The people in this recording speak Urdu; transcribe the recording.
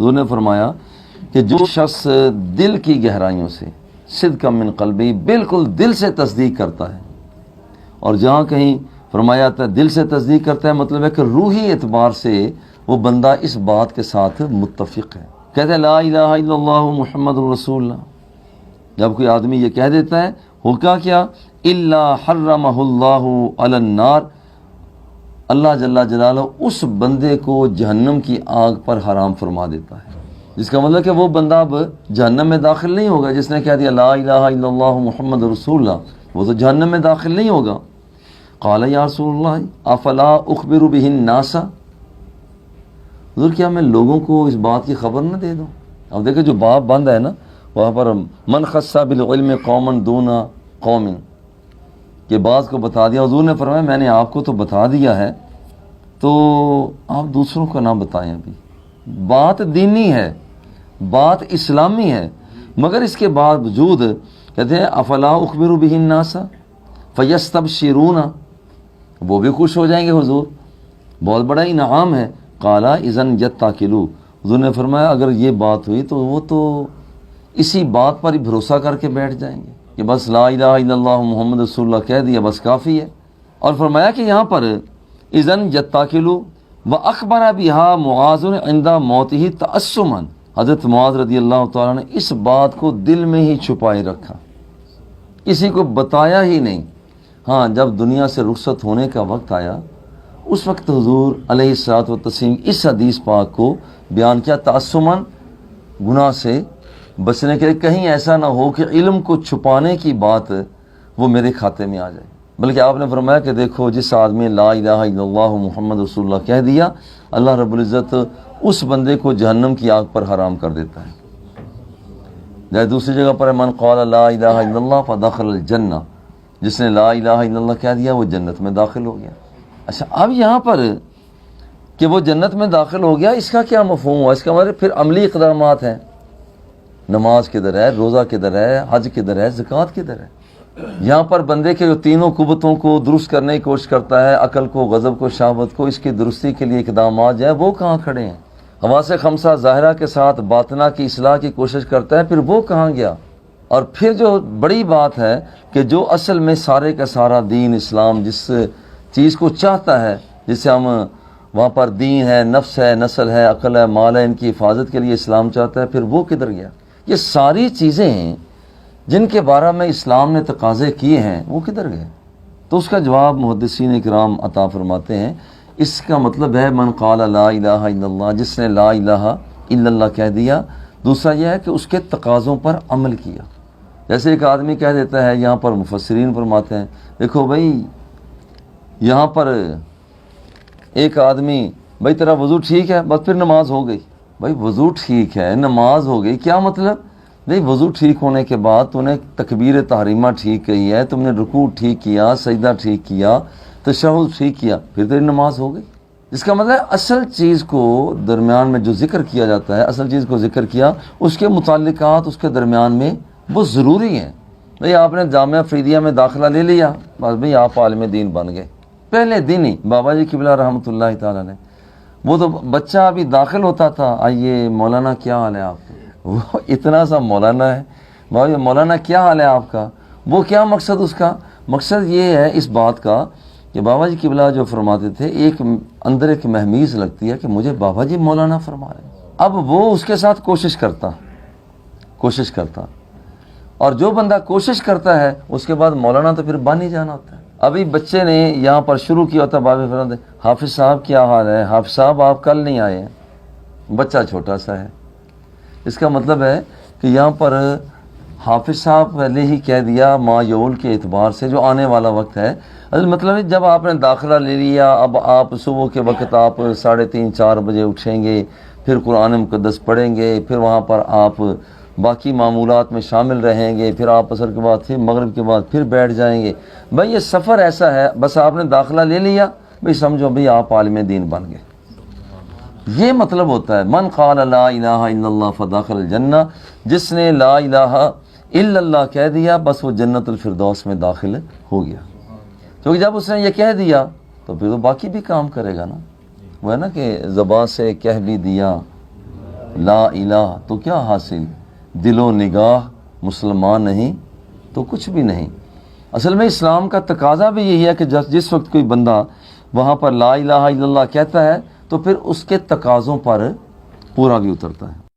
حضور نے فرمایا کہ جو شخص دل کی گہرائیوں سے صدقا من قلبی بالکل دل سے تصدیق کرتا ہے، اور جہاں کہیں فرمایا تھا دل سے تصدیق کرتا ہے مطلب ہے کہ روحی اعتبار سے وہ بندہ اس بات کے ساتھ متفق ہے. کہتے ہیں لا الہ الا اللہ محمد رسول اللہ. جب کوئی آدمی یہ کہہ دیتا ہے ہوگا کیا؟ الا حرمہ اللہ علی النار، اللہ جل جلالہ اس بندے کو جہنم کی آگ پر حرام فرما دیتا ہے. جس کا مطلب کہ وہ بندہ اب جہنم میں داخل نہیں ہوگا. جس نے کہہ دیا لا الہ الا اللہ محمد رسول اللہ، وہ تو جہنم میں داخل نہیں ہوگا. قال یا رسول اللہ افلا اخبر بہ الناس، حضور کیا میں لوگوں کو اس بات کی خبر نہ دے دوں؟ اب دیکھیں جو باب بند ہے نا وہاں پر من خص بالعلم قوما دون قوم، یہ بات کو بتا دیا. حضور نے فرمایا میں نے آپ کو تو بتا دیا ہے تو آپ دوسروں کو نہ بتائیں. ابھی بات دینی ہے، بات اسلامی ہے، مگر اس کے باوجود کہتے ہیں افلا اخبر بہ الناس فیستبشرون، وہ بھی خوش ہو جائیں گے حضور، بہت بڑا انعام ہے. قال اذن یتکلوا، حضور نے فرمایا اگر یہ بات ہوئی تو وہ تو اسی بات پر ہی بھروسہ کر کے بیٹھ جائیں گے کہ بس لا الہ الا اللہ محمد رسول اللہ کہہ دیا بس کافی ہے. اور فرمایا کہ یہاں پر اذن یتکلوا واخبر بها معاذ عند موته تعصما، حضرت معاذ رضی اللہ تعالیٰ نے اس بات کو دل میں ہی چھپائے رکھا، کسی کو بتایا ہی نہیں. ہاں جب دنیا سے رخصت ہونے کا وقت آیا اس وقت حضور علیہ الصلوۃ والتسلیم اس حدیث پاک کو بیان کیا تعصماً، گناہ سے بچنے کے لیے کہیں ایسا نہ ہو کہ علم کو چھپانے کی بات وہ میرے کھاتے میں آ جائے. بلکہ آپ نے فرمایا کہ دیکھو جس آدمی لا الہ الا اللہ محمد رسول اللہ کہہ دیا اللہ رب العزت اس بندے کو جہنم کی آگ پر حرام کر دیتا ہے. جیسے دوسری جگہ پر من قال لا الہ الا اللہ فدخل الجنہ، جس نے لا الہ الا اللہ کہہ دیا وہ جنت میں داخل ہو گیا. اچھا اب یہاں پر کہ وہ جنت میں داخل ہو گیا اس کا کیا مفہوم ہوا؟ اس کا مطلب پھر عملی اقدامات ہیں. نماز کدھر ہے، روزہ کدھر ہے، حج کدھر ہے، زکوٰۃ کدھر ہے؟ یہاں پر بندے کے جو تینوں قوتوں کو درست کرنے کی کوشش کرتا ہے، عقل کو، غضب کو، شہوت کو، اس کی درستی کے لیے اقدامات جو ہے وہ کہاں کھڑے ہیں؟ حواس خمسہ ظاہرہ کے ساتھ باطنہ کی اصلاح کی کوشش کرتا ہے، پھر وہ کہاں گیا؟ اور پھر جو بڑی بات ہے کہ جو اصل میں سارے کا سارا دین اسلام جس چیز کو چاہتا ہے، جس سے ہم وہاں پر دین ہے، نفس ہے، نسل ہے، عقل ہے، مال ہے، ان کی حفاظت کے لیے اسلام چاہتا ہے، پھر وہ کدھر گیا؟ یہ ساری چیزیں ہیں جن کے بارے میں اسلام نے تقاضے کیے ہیں وہ کدھر گئے؟ تو اس کا جواب محدثین اکرام عطا فرماتے ہیں اس کا مطلب ہے من قال لا الہ الا اللہ، جس نے لا الہ الا اللہ کہہ دیا. دوسرا یہ ہے کہ اس کے تقاضوں پر عمل کیا. جیسے ایک آدمی کہہ دیتا ہے، یہاں پر مفسرین فرماتے ہیں دیکھو بھائی یہاں پر ایک آدمی بھائی تیرا وضو ٹھیک ہے، بس پھر نماز ہو گئی. بھائی وضو ٹھیک ہے نماز ہو گئی، کیا مطلب؟ نہیں وضو ٹھیک ہونے کے بعد تو نے تکبیر تحریمہ ٹھیک کہی ہے، تم نے رکوع ٹھیک کیا، سجدہ ٹھیک کیا، تشہد ٹھیک کیا، پھر تیری نماز ہو گئی. اس کا مطلب اصل چیز کو درمیان میں جو ذکر کیا جاتا ہے، اصل چیز کو ذکر کیا، اس کے متعلقات اس کے درمیان میں وہ ضروری ہیں. بھئی آپ نے جامعہ فریدیہ میں داخلہ لے لیا، بس بھئی آپ عالم دین بن گئے پہلے دن ہی. بابا جی قبلہ رحمۃ اللہ تعالیٰ نے وہ تو بچہ ابھی داخل ہوتا تھا، آئیے مولانا کیا حال ہے آپ کا؟ وہ اتنا سا مولانا ہے، بھائی مولانا کیا حال ہے آپ کا؟ وہ کیا مقصد اس کا؟ مقصد یہ ہے اس بات کا کہ بابا جی قبلہ جو فرماتے تھے ایک اندر ایک مہمیز لگتی ہے کہ مجھے بابا جی مولانا فرما رہے ہیں. اب وہ اس کے ساتھ کوشش کرتا اور جو بندہ کوشش کرتا ہے اس کے بعد مولانا تو پھر بن ہی جانا ہوتا ہے. ابھی بچے نے یہاں پر شروع کیا ہوتا بابے فرماتے حافظ صاحب کیا حال ہے؟ حافظ صاحب آپ کل نہیں آئے ہیں. بچہ چھوٹا سا ہے. اس کا مطلب ہے کہ یہاں پر حافظ صاحب پہلے ہی کہہ دیا مایول کے اعتبار سے جو آنے والا وقت ہے. مطلب ہے جب آپ نے داخلہ لے لیا اب آپ صبح کے وقت آپ 3:30 4 بجے اٹھیں گے، پھر قرآن مقدس پڑھیں گے، پھر وہاں پر آپ باقی معمولات میں شامل رہیں گے، پھر آپ عصر کے بعد پھر مغرب کے بعد پھر بیٹھ جائیں گے. بھائی یہ سفر ایسا ہے، بس آپ نے داخلہ لے لیا بھائی سمجھو بھائی آپ عالم دین بن گئے. یہ مطلب ہوتا ہے من قال لا الہ الا اللہ فدخل الجنہ، جس نے لا الہ الا اللہ کہہ دیا بس وہ جنت الفردوس میں داخل ہو گیا. کیونکہ جب اس نے یہ کہہ دیا تو پھر وہ باقی بھی کام کرے گا نا. وہ ہے نا کہ زبان سے کہہ بھی دیا لا الہ تو کیا حاصل، دل و نگاہ مسلمان نہیں تو کچھ بھی نہیں۔ اصل میں اسلام کا تقاضا بھی یہی ہے کہ جس وقت کوئی بندہ وہاں پر لا الہ الا اللہ کہتا ہے تو پھر اس کے تقاضوں پر پورا بھی اترتا ہے۔